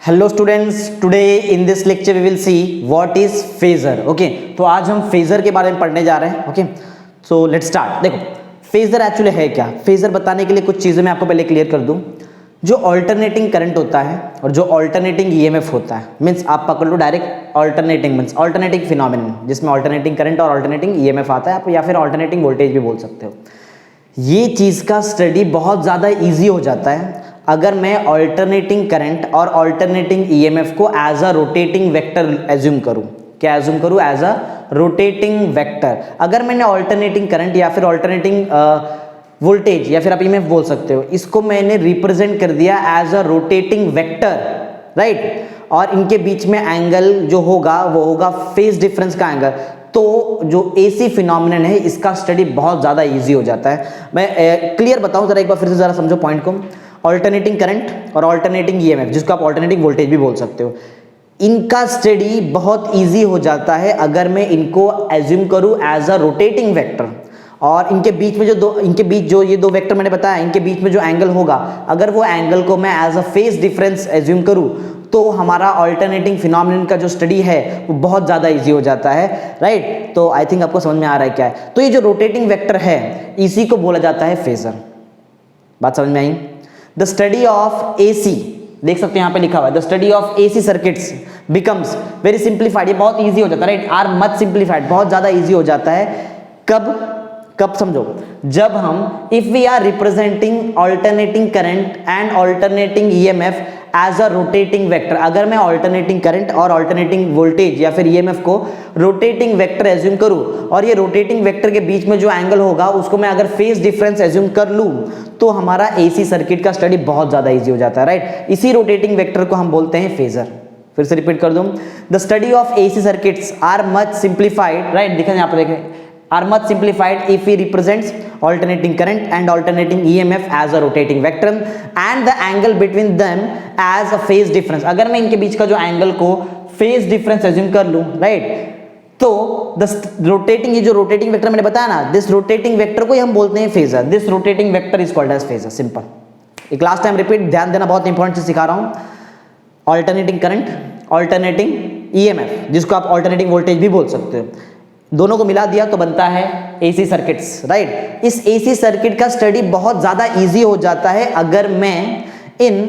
Hello students, today in this lecture we will see what is phasor. Okay, तो आज हम phasor के बारे में पढ़ने जा रहे हैं। Okay, so let's start. देखो फेजर एक्चुअली है क्या। फेजर बताने के लिए कुछ चीज़ें मैं आपको पहले क्लियर कर दूं। जो ऑल्टरनेटिंग करंट होता है और जो ऑल्टरनेटिंग ईएमएफ होता है, मीन्स आप पकड़ लो direct alternating means alternating phenomenon, जिसमें ऑल्टरनेटिंग करंट और ऑल्टरनेटिंग ईएमएफ आता है, आप या फिर ऑल्टरनेटिंग वोल्टेज भी बोल सकते हो। ये चीज़ का स्टडी बहुत ज़्यादा ईजी हो जाता है अगर मैं ऑल्टरनेटिंग करंट और ऑल्टरनेटिंग ईएमएफ को as a rotating vector assume करूं। क्या एज्यूम करूं? As a rotating vector. अगर मैंने ऑल्टरनेटिंग करंट या फिर ऑल्टरनेटिंग वोल्टेज या फिर आप ईएमएफ बोल सकते हो, इसको मैंने रिप्रेजेंट कर दिया as a rotating vector, right. और इनके बीच में एंगल जो होगा वो होगा फेज डिफरेंस का एंगल। तो जो एसी फिनोमिनन है इसका स्टडी बहुत ज़्यादा इजी हो जाता है। मैं क्लियर बताऊं जरा, एक बार फिर से ज़रा समझो पॉइंट को। ऑल्टरनेटिंग करंट और ऑल्टरनेटिंग ईएमएफ, जिसको आप ऑल्टरनेटिंग वोल्टेज भी बोल सकते हो, इनका स्टडी बहुत इजी हो जाता है अगर मैं इनको एज्यूम करूं एज अ रोटेटिंग वेक्टर। और इनके बीच में जो ये दो वेक्टर मैंने बताया, इनके बीच में जो एंगल होगा, अगर वो एंगल को मैं as a phase difference assume करूं तो हमारा ऑल्टरनेटिंग फिनोमिनन का जो स्टडी है वो बहुत ज़्यादा इजी हो जाता है, राइट। तो आई थिंक आपको समझ में आ रहा है क्या है। तो ये जो रोटेटिंग वेक्टर है इसी को बोला जाता है फेजर। बात समझ में आई? द स्टडी ऑफ एसी, देख सकते हैं यहाँ पे लिखा हुआ है, the study of AC circuits becomes very simplified. ये बहुत इजी हो जाता है, राइट। आर मच सिंप्लीफाइड, बहुत ज़्यादा इजी हो जाता है। कब समझो, जब हम if we are representing alternating current and alternating EMF as a rotating vector. अगर मैं ऑल्टरनेटिंग करंट और ऑल्टरनेटिंग वोल्टेज या फिर ईएमएफ को रोटेटिंग वेक्टर एज्यूम करूं और ये रोटेटिंग वेक्टर के बीच में जो एंगल होगा उसको मैं अगर फेज डिफरेंस एज्यूम कर लूं तो हमारा एसी सर्किट का स्टडी बहुत ज्यादा इजी हो जाता है, राइट। इसी रोटेटिंग वेक्टर को हम बोलते हैं फेजर। फिर से रिपीट कर दूं, the study of AC circuits are much simplified, right. देखें यहाँ पर, देखें, are much simplified if we represents alternating current and alternating EMF as a rotating vector and the angle between them as a phase difference। अगर मैं इनके बीच का जो angle को phase difference assume कर लूं, right, तो रोटेटिंग, ये जो रोटेटिंग वेक्टर मैंने बताया ना, दिस रोटेटिंग वेक्टर को ही हम बोलते हैं phasor. This rotating vector is called as phasor. Simple. एक लास्ट टाइम रिपीट, ध्यान देना, बहुत इंपॉर्टेंट चीज सिखा रहा हूं। ऑल्टरनेटिंग करंट, ऑल्टरनेटिंग ईएमएफ, जिसको आप ऑल्टरनेटिंग वोल्टेज भी बोल सकते हो, दोनों को मिला दिया तो बनता है एसी सर्किट्स, राइट। इस एसी सर्किट का स्टडी बहुत ज्यादा इजी हो जाता है अगर मैं इन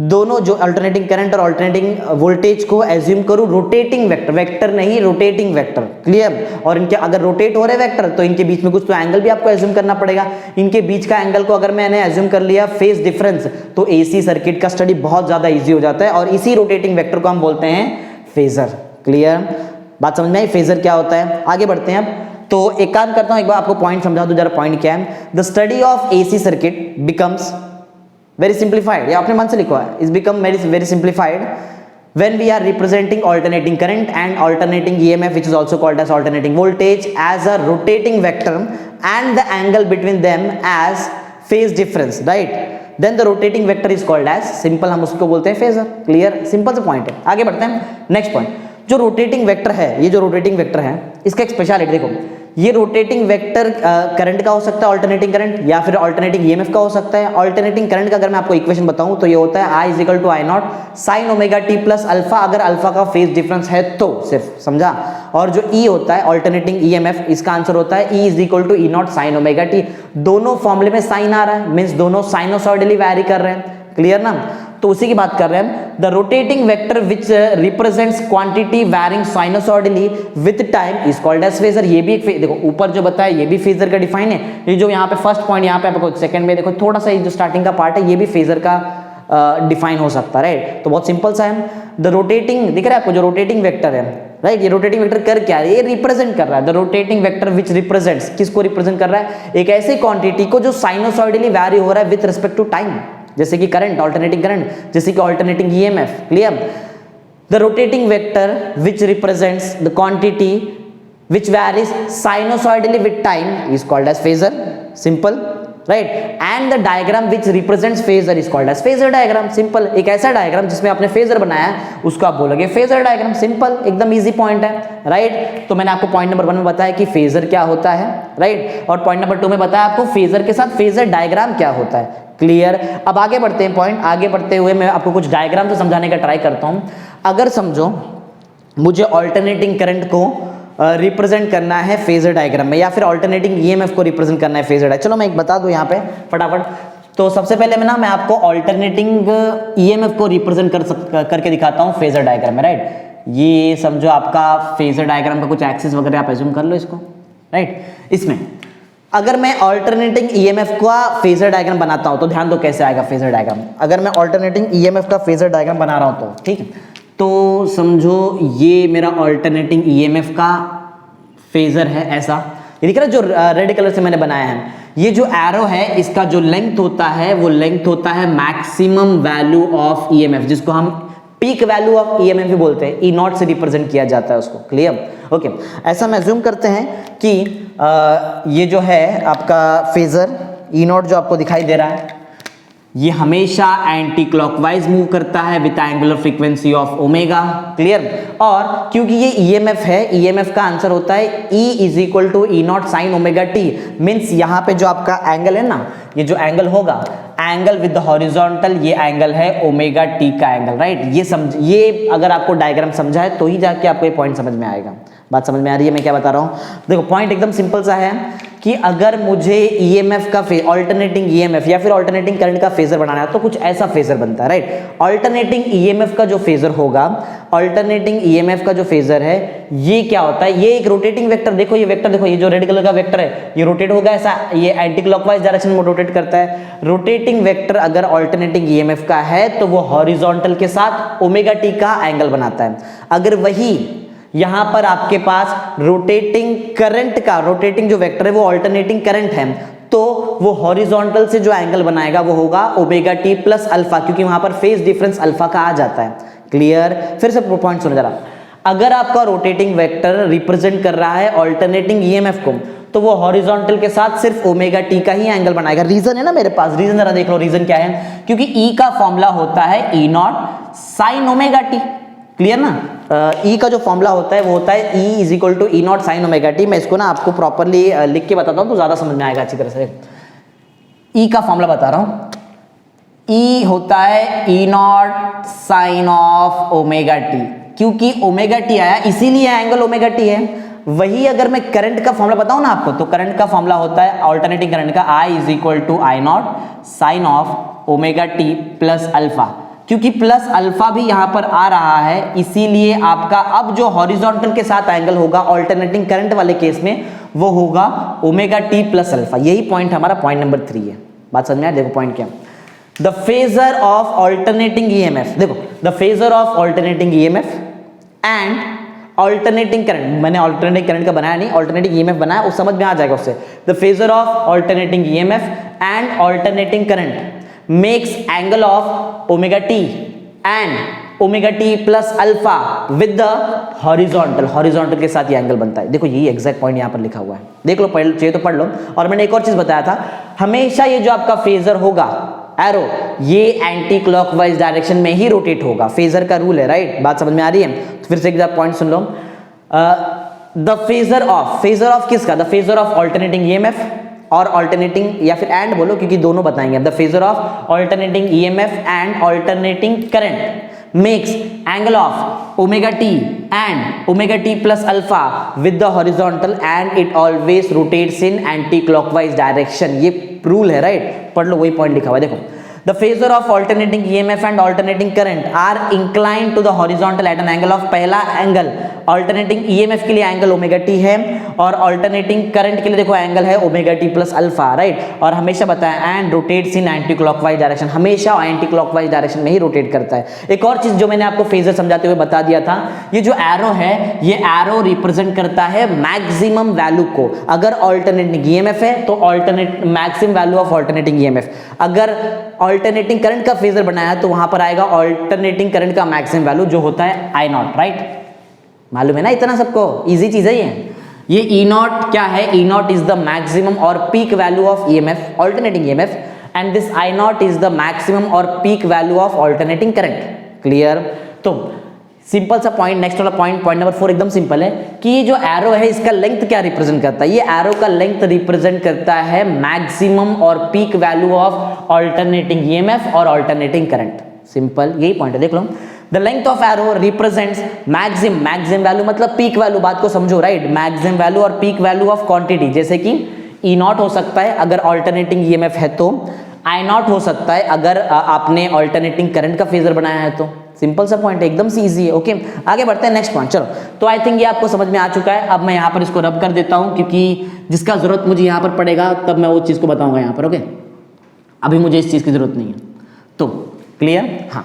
दोनों जो अल्टरनेटिंग करंट और अल्टरनेटिंग वोल्टेज को एज्यूम करूं रोटेटिंग वेक्टर, वेक्टर नहीं रोटेटिंग वेक्टर, क्लियर। और इनके अगर रोटेट हो रहे वेक्टर तो इनके बीच में कुछ तो एंगल भी आपको एज्यूम करना पड़ेगा। इनके बीच का एंगल को अगर मैंने एज्यूम कर लिया फेज डिफरेंस तो एसी सर्किट का स्टडी बहुत ज्यादा इजी हो जाता है और इसी रोटेटिंग वेक्टर को हम बोलते हैं फेजर। क्लियर? बात समझ में आई? फेजर क्या होता है? आगे बढ़ते हैं अब। तो एक काम करता हूं, एक बार आपको पॉइंट समझा दूं जरा। पॉइंट क्या है? The study of AC circuit becomes very simplified, या अपने मन से लिखो है, is become very simplified when we are representing alternating current and alternating EMF, which is also called as alternating voltage, as a rotating vector and the angle between them as phase difference, right? Then the rotating vector is called as, simple हम उसको बोलते हैं phasor. Clear? Simple सा point है। आगे बढ़ते हैं, next point. जो रोटेटिंग वेक्टर है, ये जो रोटेटिंग वेक्टर है इसका एक स्पेशलिटी देखो। ये रोटेटिंग वेक्टर करंट का हो सकता है, ऑल्टरनेटिंग करंट, या फिर ऑल्टरनेटिंग ईएमएफ का हो सकता है। ऑल्टरनेटिंग करंट का अगर मैं आपको इक्वेशन बताऊं तो ये होता है I equal to I naught sine omega t plus alpha, अगर अल्फा का फेज डिफरेंस है तो, सिर्फ समझा। और जो ई होता है ऑल्टरनेटिंग ईएमएफ, इसका आंसर होता है E is equal to E naught sine omega t. दोनों फॉर्मूले में साइन आ रहा है, मीन्स दोनों साइनोसॉइडली वैरी कर रहे हैं। क्लियर ना? तो उसी की बात कर रहे हैं। The rotating vector which represents quantity varying sinusoidally with time is called as phasor. ये भी एक देखो, ऊपर जो बताया ये भी फेजर का डिफाइन है। ये जो यहाँ पे फर्स्ट पॉइंट, यहाँ पे आपको सेकंड में देखो थोड़ा सा ये जो स्टार्टिंग का पार्ट है ये भी फेजर का डिफाइन हो सकता है, राइट। तो बहुत सिंपल सा है। द रोटेटिंग, दिख रहा है आपको जो रोटेटिंग वेक्टर है, राइट। ये रोटेटिंग वेक्टर कर क्या है? ये रिप्रेजेंट कर रहा है, the rotating vector which represents, किसको रिप्रेजेंट कर रहा है? एक ऐसी क्वांटिटी को जो साइनोसॉइडली वैरी हो रहा है विद रिस्पेक्ट टू टाइम, जैसे कि करंट, ऑल्टरनेटिंग करंट, जैसे कि alternating EMF. Clear? The rotating vector which represents the quantity which varies sinusoidally with time is called as phasor. Simple, right. And the diagram which represents phasor is called as phasor diagram. Simple. एक ऐसा diagram जिसमें आपने phasor बनाया है उसको आप बोलोगे phasor diagram. Simple, एकदम इजी पॉइंट है, राइट। तो मैंने आपको पॉइंट नंबर 1 में बताया कि फेजर क्या होता है, राइट। और पॉइंट नंबर 2 में बताया आपको फेजर के साथ फेजर डायग्राम क्या होता है। क्लियर। अब आगे बढ़ते हैं पॉइंट, आगे बढ़ते हुए मैं आपको कुछ डायग्राम से समझाने का ट्राई करता हूं। अगर समझो मुझे ऑल्टरनेटिंग करंट को रिप्रेजेंट करना है फेजर डायग्राम में, या फिर ऑल्टरनेटिंग ईएमएफ को रिप्रेजेंट करना है फेजर डायग्राम। चलो मैं एक बता दूं यहाँ पे फटाफट। तो सबसे पहले मैं आपको ऑल्टरनेटिंग ईएमएफ को रिप्रेजेंट करके दिखाता हूँ फेजर डायग्राम में, राइट। ये समझो आपका फेजर डायग्राम का कुछ एक्सिस वगैरह आप एज्यूम कर लो इसको, राइट। इसमें अगर मैं ऑल्टरनेटिंग ईएमएफ का फेजर डायग्राम बनाता हूं तो ध्यान दो कैसे आएगा फेजर डायग्राम। अगर मैं ऑल्टरनेटिंग ईएमएफ का फेजर डायग्राम बना रहा हूं तो ठीक है, तो समझो ये मेरा ऑल्टरनेटिंग ईएमएफ का फेजर है, ऐसा ये दिख रहा है जो रेड कलर से मैंने बनाया है। ये जो एरो है इसका जो लेंथ होता है वो लेंथ होता है मैक्सिमम वैल्यू ऑफ ईएमएफ, जिसको हम पीक वैल्यू ऑफ ईएमएफ भी बोलते हैं। ई नॉट से रिप्रेजेंट किया जाता है उसको, क्लियर। ओके, ऐसा मैं अज्यूम करते हैं कि ये जो है आपका फेजर ई नॉट जो आपको दिखाई दे रहा है, ये हमेशा एंटी क्लॉकवाइज मूव करता है with angular frequency of omega, clear. और क्योंकि ये ईएमएफ है, ईएमएफ का आंसर होता है E is equal to E naught sine omega t. Means यहाँ पे जो आपका एंगल है ना, ये जो एंगल होगा, एंगल विद द हॉरिजॉन्टल, ये एंगल है ओमेगा टी का एंगल, राइट। ये समझ, ये अगर आपको डायग्राम समझा है तो ही जाके आपको ये पॉइंट समझ में आएगा। बात समझ में आ रही है मैं क्या बता रहा हूँ? देखो पॉइंट एकदम सिंपल सा है कि अगर मुझे ईएमएफ का ऑल्टरनेटिंग ईएमएफ या फिर ऑल्टरनेटिंग करंट का फेजर बनाना है तो कुछ ऐसा फेजर बनता है, राइट। ऑल्टरनेटिंग ईएमएफ का जो फेजर होगा, ऑल्टरनेटिंग ईएमएफ का जो फेजर है, ये क्या होता है, ये एक रोटेटिंग वेक्टर, देखो ये वेक्टर देखो, ये जो रेड कलर का वेक्टर है ये रोटेट होगा ऐसा, ये एंटी क्लॉकवाइज डायरेक्शन में रोटेट करता है। रोटेटिंग वेक्टर अगर ऑल्टरनेटिंग ईएमएफ का है तो वो हॉरिजॉन्टल के साथ ओमेगा टी का एंगल बनाता है। अगर वही यहां पर आपके पास रोटेटिंग करंट का, रोटेटिंग जो वेक्टर है वो ऑल्टरनेटिंग करंट है, तो वो हॉरिजॉन्टल से जो एंगल बनाएगा वो होगा ओमेगा टी प्लस अल्फा, क्योंकि वहां पर फेज डिफरेंस अल्फा का आ जाता है, क्लियर। फिर से पॉइंट सुनो जरा। अगर आपका रोटेटिंग वेक्टर रिप्रेजेंट कर रहा है ऑल्टरनेटिंग ईएमएफ को, तो वो हॉरिजॉन्टल के साथ सिर्फ ओमेगा टी का ही एंगल बनाएगा। रीजन है ना मेरे पास, रीजन जरा देख लो, रीजन क्या है, क्योंकि ई का फॉर्मूला होता है e naught sine omega t, clear ना। ई का जो फॉर्मूला होता है वो होता है E is equal to E naught sine omega t. मैं इसको ना आपको प्रॉपरली लिख के बताता हूँ तो ज्यादा समझ में आएगा अच्छी तरह से। ई का फॉर्मूला बता रहा हूँ, ई होता है e naught sine of omega t, क्योंकि ओमेगा टी आया इसीलिए एंगल ओमेगा टी है। वही अगर मैं करंट का फॉर्मूला बताऊं ना आपको, तो करंट का फॉर्मूला होता है ऑल्टरनेटिंग करंट का I is equal to I naught sine of omega t plus alpha, क्योंकि प्लस अल्फा भी यहां पर आ रहा है, इसीलिए आपका अब जो हॉरिजॉन्टल के साथ एंगल होगा ऑल्टरनेटिंग करंट वाले केस में वो होगा ओमेगा टी प्लस अल्फा। यही पॉइंट हमारा पॉइंट नंबर 3 है। बात समझ में आया? देखो पॉइंट क्या, the phasor of alternating EMF, देखो the phasor of alternating EMF and alternating current, मैंने ऑल्टरनेटिंग करंट का बनाया नहीं, ऑल्टरनेटिंग ईएमएफ बनाया, उस समझ में आ जाएगा उससे। The phasor of alternating EMF and alternating current makes angle of omega t and omega t plus alpha with the horizontal, horizontal के साथ ये एंगल बनता है। देखो यही एग्जैक्ट पॉइंट यहाँ पर लिखा हुआ है, देख लो, पढ़ चाहिए तो पढ़ लो। और मैंने एक और चीज बताया था, हमेशा ये जो आपका फेजर होगा एरो, ये एंटी क्लॉकवाइज डायरेक्शन में ही रोटेट होगा, फेजर का रूल है, राइट। बात समझ में आ रही है? तो फिर से एक बार पॉइंट सुन लो। द फेजर ऑफ किसका, the phasor of alternating EMF और ऑल्टरनेटिंग, या फिर एंड बोलो क्योंकि दोनों बताएंगे। The phasor of alternating EMF and alternating current makes angle of omega t and omega t plus alpha with the horizontal and it always rotates in anti clockwise direction. ये rule है, right. पढ़ लो, वही point लिखा हुआ है, देखो। The phasor of alternating EMF and alternating current are inclined to the horizontal at an angle of, पहला एंगल alternating EMF के लिए एंगल ओमेगा टी है और alternating current के लिए देखो एंगल है omega t plus alpha, right. और हमेशा बताया and rotates in anti clockwise direction, हमेशा एंटी क्लॉकवाइज डायरेक्शन में ही रोटेट करता है। एक और चीज जो मैंने आपको फेजर समझाते हुए बता दिया था, ये जो एरो है ये एरो रिप्रेजेंट करता है मैक्सिमम वैल्यू को। अगर ऑल्टरनेटिंग ईएमएफ है तो alternate maximum value of alternating EMF, अगर ऑल्टरनेटिंग करंट का फेजर बनाया तो वहां पर आएगा ऑल्टरनेटिंग करंट का मैक्सिमम वैल्यू जो होता है आई नॉट, राइट। मालूम है ना इतना सबको, इजी चीज है ये ई नॉट क्या है, e naught is the maximum और peak value of EMF, alternating EMF, and this I naught is the maximum और peak value of alternating current, clear. तो सिंपल सा पॉइंट, नेक्स्ट वाला पॉइंट, पॉइंट नंबर 4 एकदम simple है कि ये जो एरो है इसका लेंथ क्या रिप्रेजेंट करता है? ये एरो का लेंथ रिप्रेजेंट करता है मैक्सिमम और peak value of alternating EMF और अल्टरनेटिंग करंट। सिंपल यही पॉइंट है, देख लो। The length of arrow represents maximum value मतलब पीक वैल्यू, बात को समझो राइट, मैक्सिमम वैल्यू और पीक वैल्यू ऑफ क्वांटिटी, जैसे कि ई नॉट हो सकता है अगर अल्टरनेटिंग ईएमएफ है तो, आई नॉट हो सकता है अगर आपने अल्टरनेटिंग करंट का फेजर बनाया है तो। सिंपल सा पॉइंट है, एकदम से इजी है। ओके, आगे बढ़ते हैं नेक्स्ट पॉइंट। चलो, तो आई थिंक ये आपको समझ में आ चुका है। अब मैं यहाँ पर इसको रब कर देता हूँ क्योंकि जिसका जरूरत मुझे यहाँ पर पड़ेगा तब मैं वो चीज़ को बताऊंगा यहाँ पर। ओके, अभी मुझे इस चीज़ की जरूरत नहीं है। तो क्लियर? हाँ,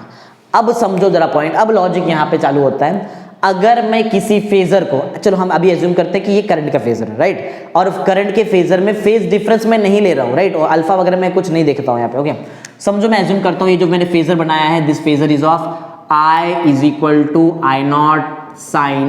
अब समझो जरा पॉइंट, अब लॉजिक यहाँ पे चालू होता है। अगर मैं किसी फेजर को, चलो हम अभी एज्यूम करते हैं कि ये करंट का फेजर है राइट, और करंट के फेजर में फेज डिफरेंस मैं नहीं ले रहा हूँ राइट, और अल्फा वगैरह मैं कुछ नहीं देखता हूँ यहाँ पे। ओके, समझो मैं एज्यूम करता हूँ ये जो मैंने फेजर बनाया है, this phasor is of I is equal to I naught sine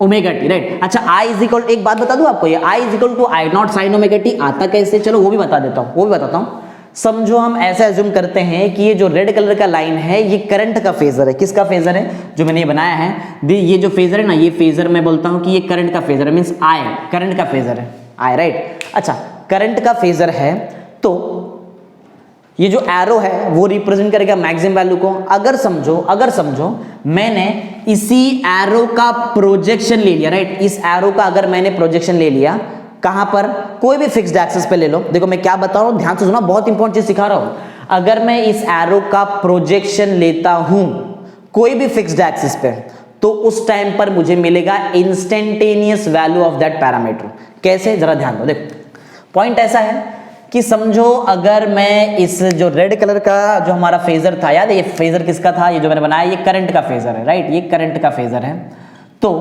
omega t right. अच्छा, I इज इक्वल, एक बात बता दूं आपको, ये I is equal to I naught sine omega t आता कैसे, चलो वो भी बता देता हूँ, वो भी बताता हूँ। समझो हम ऐसा एज्यूम करते हैं कि ये जो रेड कलर का लाइन है ये करंट का फेजर है। किसका फेजर है? जो मैंने ये बनाया है, ये जो फेजर है ना, ये फेजर मैं बोलता हूँ कि ये करंट का फेजर है, मीन्स I करंट का फेजर है, I राइट। अच्छा, करंट का फेजर है तो ये जो एरो है वो रिप्रेजेंट करेगा मैक्सिमम वैल्यू को। अगर समझो मैंने इसी एरो का प्रोजेक्शन ले लिया राइट, इस एरो का अगर मैंने प्रोजेक्शन ले लिया, कहां पर? कोई भी फिक्स्ड एक्सिस पे ले लो। देखो मैं क्या बता रहा हूं, ध्यान से सुना, बहुत इंपॉर्टेंट चीज सिखा रहा हूं। अगर मैं इस एरो का प्रोजेक्शन लेता हूं कोई भी फिक्स्ड एक्सिस पे, तो उस टाइम पर मुझे मिलेगा instantaneous value of that parameter. कैसे? जरा ध्यान दो। देखो पॉइंट ऐसा है कि समझो अगर मैं इस जो रेड कलर का जो हमारा फेजर था, याद है ये फेजर किसका था? ये जो मैंने बनाया ये करंट का फेजर है राइट, ये करंट का फेजर है। तो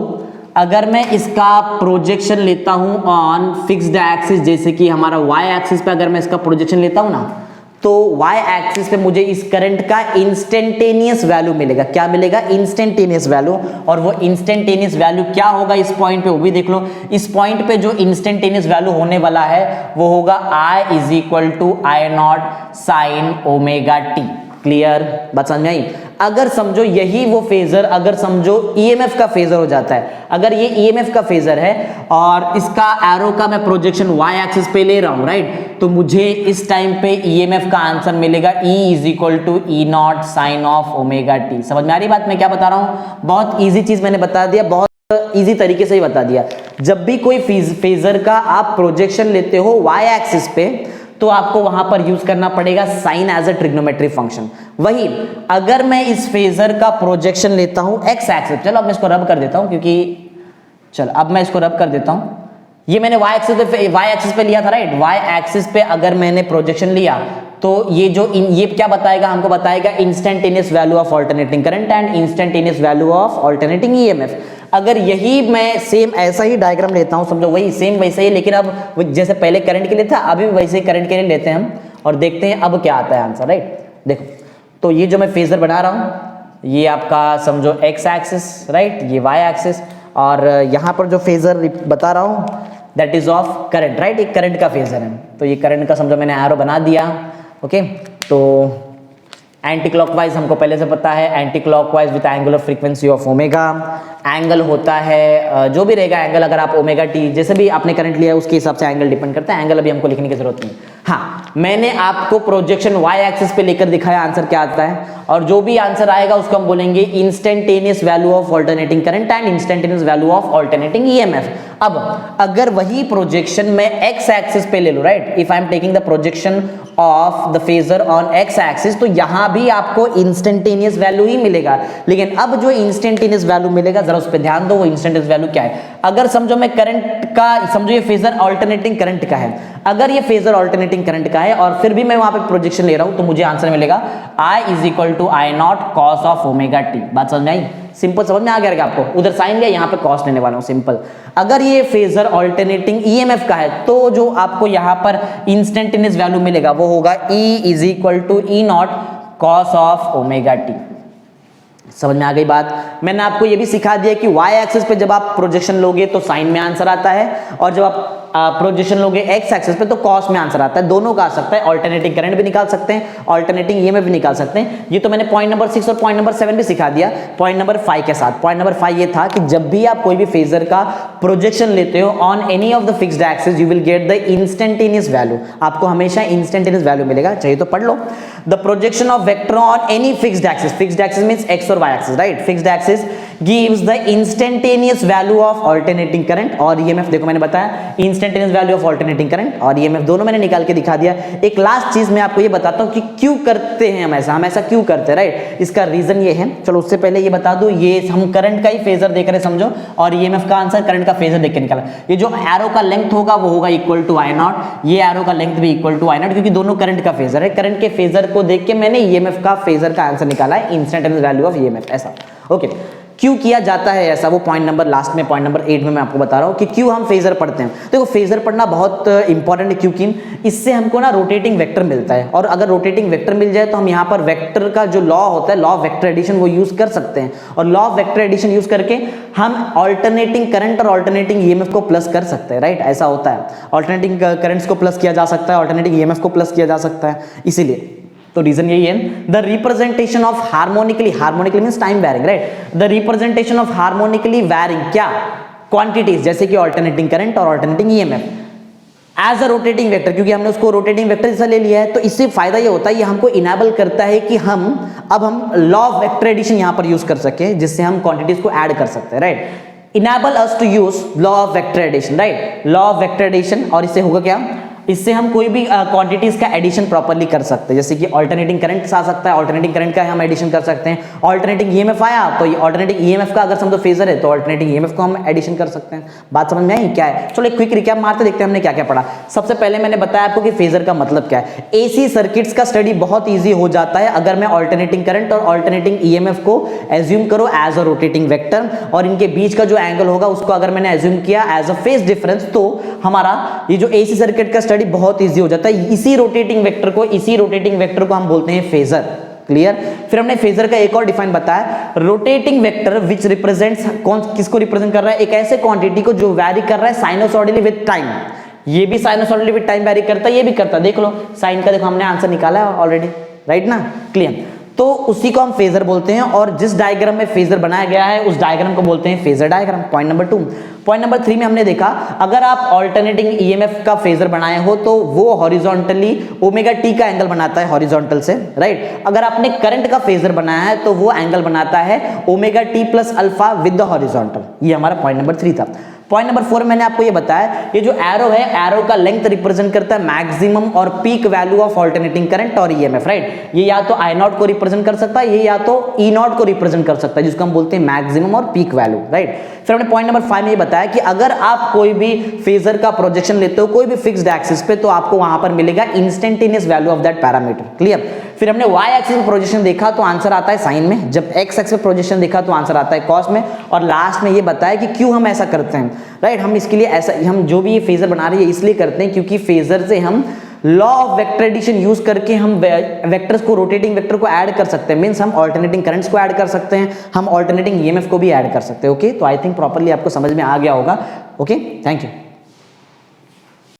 अगर मैं इसका प्रोजेक्शन लेता हूं ऑन फिक्स्ड एक्सिस, जैसे कि हमारा वाई एक्सिस पे अगर मैं इसका प्रोजेक्शन लेता हूं ना, तो वाई एक्सिस पे मुझे इस करंट का इंस्टेंटेनियस वैल्यू मिलेगा। क्या मिलेगा? Instantaneous value. और वो इंस्टेंटेनियस वैल्यू क्या होगा इस पॉइंट पे, वो भी देख लो। इस पॉइंट पे जो इंस्टेंटेनियस वैल्यू होने वाला है वो होगा I is equal to I naught sine omega t. Clear? बात समझ में आई? अगर समझो यही वो फेजर, अगर समझो ईएमएफ का फेजर हो जाता है, अगर ये ईएमएफ का फेजर है और इसका एरो का मैं प्रोजेक्शन वाई एक्सिस पे ले रहा हूं राइट, तो मुझे इस टाइम पे ईएमएफ का आंसर मिलेगा E is equal to E naught sine of omega t. समझ में आ रही बात मैं क्या बता रहा हूं? बहुत ईजी चीज मैंने बता दिया, बहुत ईजी तरीके से ही बता दिया। जब भी कोई फेजर का आप प्रोजेक्शन लेते हो वाई एक्सिस पे, तो आपको वहां पर यूज करना पड़ेगा sine as a trigonometry function. वही अगर मैं इस फेजर का प्रोजेक्शन लेता हूं एक्स एक्सिस, चलो अब मैं इसको रब कर देता हूं क्योंकि चलो अब मैं इसको रब कर देता हूं। ये मैंने वाई एक्सिस पे लिया था राइट, वाई एक्सिस पे अगर मैंने प्रोजेक्शन लिया तो ये जो ये क्या बताएगा हमको? बताएगा instantaneous value of alternating current and instantaneous value of alternating EMF. अगर यही मैं सेम ऐसा ही डायग्राम लेता हूं, समझो वही सेम वैसे ही, लेकिन अब जैसे पहले करंट के लिए था अभी वैसे करंट के लिए लेते हैं हम और देखते हैं अब क्या आता है आंसर राइट। देखो तो ये जो मैं फेजर बना रहा हूं ये आपका समझो एक्स एक्सिस राइट, ये वाई एक्सिस, और यहां पर जो फेजर बता रहा हूं that is of current right, एक करंट का फेजर है। तो ये करंट का समझो मैंने एरो बना दिया। ओके, तो एंटी क्लॉकवाइज हमको पहले से पता है, anti clockwise with angular frequency of omega. Angle होता है जो भी रहेगा एंगल, अगर आप ओमेगा टी जैसे भी आपने करंट लिया है उसके हिसाब से एंगल डिपेंड करता है। एंगल अभी हमको लिखने की जरूरत नहीं। हाँ, मैंने आपको प्रोजेक्शन वाई एक्सिस पे लेकर दिखाया आंसर क्या आता है, और जो भी आंसर आएगा उसको हम बोलेंगे instantaneous value of alternating current and instantaneous value of alternating EMF. अब अगर वही प्रोजेक्शन मैं एक्स एक्सिस पे ले लूं right, if I am taking the projection of the phasor on x axis, तो यहां भी आपको इंस्टेंटेनियस वैल्यू ही मिलेगा। लेकिन अब जो इंस्टेंटेनियस वैल्यू मिलेगा जरा उस पर ध्यान दो, वो इंस्टेंटेनियस वैल्यू क्या है। अगर समझो मैं करंट का, समझो ये फेजर अल्टरनेटिंग करंट का है, अगर ये फेजर अल्टरनेटिंग करंट का है और फिर भी मैं वहां पे प्रोजेक्शन ले रहा हूं, तो मुझे आंसर मिलेगा I is equal to I naught cos of omega t. बात समझ में आई? सिंपल, समझ में आ गया आपको? उधर साइन लिया, यहाँ पे कॉस लेने वाला हूं, सिंपल। अगर ये फेजर अल्टरनेटिंग ईएमएफ का है तो जो आपको यहाँ पर इंस्टेंटेनियस वैल्यू मिलेगा वो होगा E is equal to E naught cos of omega t. समझ में आ गई बात? मैंने आपको ये भी सिखा दिया कि वाई एक्सिस पे जब आप प्रोजेक्शन लोगे तो साइन में आंसर आता है, और जब आप प्रोजेक्शन लोगे एक्स एक्सिस पे तो कॉस में आंसर आता है, दोनों का आ सकता है, ऑल्टरनेटिंग करंट भी निकाल सकते हैं, ऑल्टरनेटिंग ईएमएफ भी निकाल सकते हैं। ये तो मैंने पॉइंट नंबर 6 और पॉइंट नंबर 7 भी सिखा दिया पॉइंट नंबर 5 के साथ। पॉइंट नंबर 5 ये था कि जब भी आप कोई भी फेजर का प्रोजेक्शन लेते हो on any of the fixed axis you will get the instantaneous value, आपको हमेशा इंस्टेंटेनियस वैल्यू मिलेगा, चाहिए तो पढ़ लो। The projection of vector on any fixed axis, fixed axis means x और y axis, right, fixed axis gives the instantaneous value of alternating current और EMF, देखो मैंने बताया instantaneous value of alternating current और EMF दोनों मैंने निकाल के दिखा दिया। एक लास्ट चीज मैं आपको ये बताता हूँ कि क्यों करते हैं हम ऐसा क्यों करते हैं, राइट, इसका रीजन ये है। चलो उससे पहले ये बता दूं, ये हम करंट का ही फेजर देख रहे हैं समझो, और EMF का आंसर करंट का फेजर देख के निकाला। ये जो एरो का लेंथ होगा वो होगा इक्वल टू आई नॉट, ये एरो का लेंथ भी इक्वल टू आई नॉट, क्योंकि दोनों करंट का फेजर है। करंट के फेजर को देख के मैंने EMF का फेजर का आंसर निकाला है, इंस्टेंटेनियस वैल्यू ऑफ EMF, ऐसा। ओके, क्यों किया जाता है ऐसा, वो पॉइंट नंबर लास्ट में, पॉइंट नंबर 8 में मैं आपको बता रहा हूँ कि क्यों हम फेजर पढ़ते हैं। देखो फेजर पढ़ना बहुत इंपॉर्टेंट है, क्योंकि इससे हमको ना रोटेटिंग वेक्टर मिलता है, और अगर रोटेटिंग वेक्टर मिल जाए तो हम यहाँ पर वेक्टर का जो लॉ होता है, लॉ ऑफ वेक्टर एडिशन, वो यूज कर सकते हैं, और law of vector addition use करके हम ऑल्टरनेटिंग करंट और ऑल्टरनेटिंग ईएमएफ को प्लस कर सकते हैं, राइट, ऐसा होता है। ऑल्टरनेटिंग करंट्स को प्लस किया जा सकता है, ऑल्टरनेटिंग ईएमएफ को प्लस किया जा सकता है, इसीलिए तो रीजन यही है। The representation of harmonically, harmonically means time varying, right, the representation of harmonically varying क्या क्वांटिटीज, जैसे कि ऑल्टरनेटिंग करंट और alternating EMF as a rotating vector, क्योंकि हमने उसको रोटेटिंग वेक्टर जैसा ले लिया है, तो इससे फायदा ये होता है, ये हमको इनेबल करता है कि हम लॉ ऑफ वेक्टर एडिशन यहां पर यूज कर सके, जिससे हम क्वांटिटीज को ऐड कर सकते हैं, right. Enable us to use law of vector addition, right, law of vector addition, और इससे होगा क्या, इससे हम कोई भी क्वांटिटीज का एडिशन प्रॉपर्ली कर सकते हैं, जैसे कि ऑल्टरनेटिंग करंट आ सकता है, ऑल्टरनेटिंग करंट का हम एडिशन कर सकते हैं, ऑल्टरनेटिंग ईएमएफ आया तो ये ऑल्टरनेटिंग ईएमएफ का अगर समझो फेजर है तो ऑल्टरनेटिंग ईएमएफ को हम एडिशन कर सकते हैं। बात समझ में आई क्या है? चलो एक क्विक रिकैप मारते देखते हैं हमने क्या क्या पढ़ा। सबसे पहले मैंने बताया आपको कि फेजर का मतलब क्या है। एसी सर्किट्स का स्टडी बहुत ईजी हो जाता है अगर मैं ऑल्टरनेटिंग करंट और ऑल्टरनेटिंग ईएमएफ को एज्यूम करो एज अ रोटेटिंग वेक्टर, और इनके बीच का जो एंगल होगा उसको अगर मैंने एज्यूम किया एज अ फेज डिफरेंस, तो हमारा ये जो एसी सर्किट का स्टडी बहुत ईजी हो जाता है। इसी रोटेटिंग वेक्टर को हम बोलते हैं फेजर। क्लियर? फिर हमने फेजर का एक और डिफाइन बताया, रोटेटिंग वेक्टर विच रिप्रेजेंट्स, किसको रिप्रेजेंट कर रहा है, एक ऐसे क्वांटिटी को जो वैरी कर रहा है साइनोसॉइडली विद टाइम। ये भी साइनोसॉइडली विद टाइम वैरी करता है, ये भी करता है। देख लो साइन का, देखो हमने आंसर निकाला है ऑलरेडी, राइट ना? क्लियर? तो उसी को हम फेजर बोलते हैं, और जिस डायग्राम में फेजर बनाया गया है उस डायग्राम को बोलते हैं phasor diagram. Point number 2। Point number 3 में हमने देखा, अगर आप ऑल्टरनेटिंग ईएमएफ का फेजर बनाए हो तो वो हॉरिजॉन्टली ओमेगा टी का एंगल बनाता है हॉरिजॉन्टल से, राइट। अगर आपने करंट का फेजर बनाया है तो वो एंगल बनाता है omega t plus alpha with the horizontal. ये हमारा पॉइंट नंबर 3 था। पॉइंट नंबर 4 मैंने आपको ये बताया, ये जो एरो है, एरो का लेंथ रिप्रेजेंट करता है मैक्सिमम और peak value of alternating current और ईएमएफ, राइट। ये या तो आई नॉट को रिप्रेजेंट कर सकता है, ये या तो ई नॉट को रिप्रेजेंट कर सकता है, जिसको हम बोलते हैं मैक्सिमम और पीक वैल्यू, राइट। फिर हमने पॉइंट नंबर 5 में ये बताया कि अगर आप कोई भी फेजर का प्रोजेक्शन लेते हो कोई भी फिक्स्ड एक्सिस पे, तो आपको वहां पर मिलेगा instantaneous value of that parameter. Clear? फिर हमने वाई एक्सिस में प्रोजेक्शन देखा तो आंसर आता है साइन में, जब एक्स एक्सिस में प्रोजेक्शन देखा तो आंसर आता है कॉस में, और लास्ट में ये बताया कि क्यों हम ऐसा करते हैं, राइट। हम इसके लिए ऐसा, हम जो भी ये फेजर बना रहे हैं इसलिए करते हैं क्योंकि फेजर से हम law of vector addition use करके हम वेक्टर्स को, रोटेटिंग वेक्टर को ऐड कर सकते हैं। मींस हम ऑल्टरनेटिंग करंट्स को ऐड कर सकते हैं, हम ऑल्टरनेटिंग ईएमएफ को भी ऐड कर सकते हैं। ओके, तो आई थिंक प्रॉपर्ली आपको समझ में आ गया होगा। Okay, thank you.